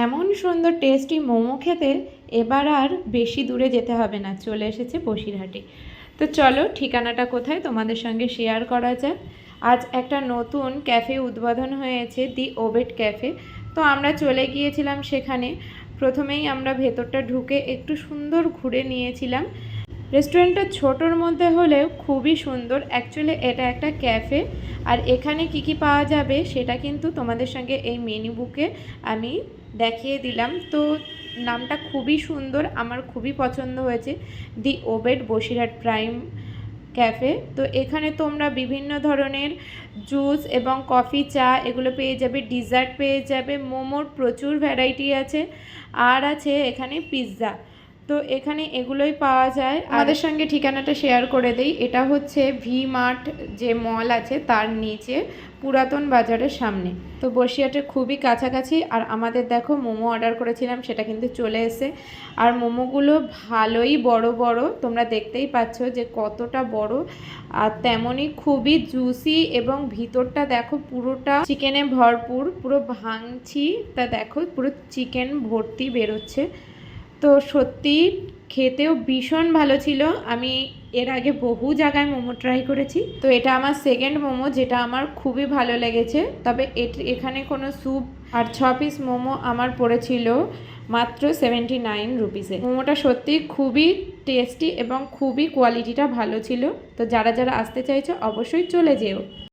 এমন সুন্দর টেস্টি মোমো খেতে এবার আর বেশি দূরে যেতে হবে না, চলে এসেছে বসিরহাটে। তো চলো ঠিকানাটা কোথায় তোমাদের সঙ্গে শেয়ার করা যাক। আজ একটা নতুন ক্যাফে উদ্বোধন হয়েছে, দি ওবেট ক্যাফে। তো আমরা চলে গিয়েছিলাম সেখানে। প্রথমেই আমরা ভেতরটা ঢুকে একটু সুন্দর ঘুরে নিয়েছিলাম। রেস্টুরেন্টটা ছোটোর মধ্যে হলেও খুবই সুন্দর। অ্যাকচুয়ালি এটা একটা ক্যাফে, আর এখানে কি কি পাওয়া যাবে সেটা কিন্তু তোমাদের সঙ্গে এই মেনু বুকে আমি দেখিয়ে দিলাম। তো নামটা খুবই সুন্দর, আমার খুবই পছন্দ হয়েছে, দি ওবেট বসিরহাট প্রাইম ক্যাফে। তো এখানে তোমরা বিভিন্ন ধরনের জুস এবং কফি, চা এগুলো পেয়ে যাবে, ডিজার্ট পেয়ে যাবে, মোমোর প্রচুর ভ্যারাইটি আছে, আর আছে এখানে পিৎজা। তো এখানে এগুলোই পাওয়া যায়। আমাদের সঙ্গে ঠিকানাটা শেয়ার করে দেই, এটা হচ্ছে ভি মার্ট যে মল আছে তার নিচে, পুরাতন বাজারের সামনে। তো বসিরহাটের খুবই কাছাকাছি। আর আমাদের দেখো মোমো অর্ডার করেছিলাম, সেটা কিন্তু চলে এসে। আর মোমোগুলো ভালোই বড় বড়, তোমরা দেখতেই পাচ্ছ যে কতটা বড়, আর তেমনই খুবই জুসি, এবং ভিতরটা দেখো পুরোটা চিকেনে ভরপুর। পুরো ভাঙছি তা দেখো পুরো চিকেন ভর্তি বেরোচ্ছে। তো সত্যি খেতেও ভীষণ ভালো ছিল। আমি এর আগে বহু জায়গায় মোমো ট্রাই করেছি, তো এটা আমার সেকেন্ড মোমো, যেটা আমার খুবই ভালো লেগেছে। তবে এখানে কোনো স্যুপ আর 6 পিস মোমো আমার পড়েছিল মাত্র 79 রুপিসে। মোমোটা সত্যি খুবই টেস্টি এবং খুবই কোয়ালিটিটা ভালো ছিল। তো যারা যারা আসতে চাইছো অবশ্যই চলে যেও।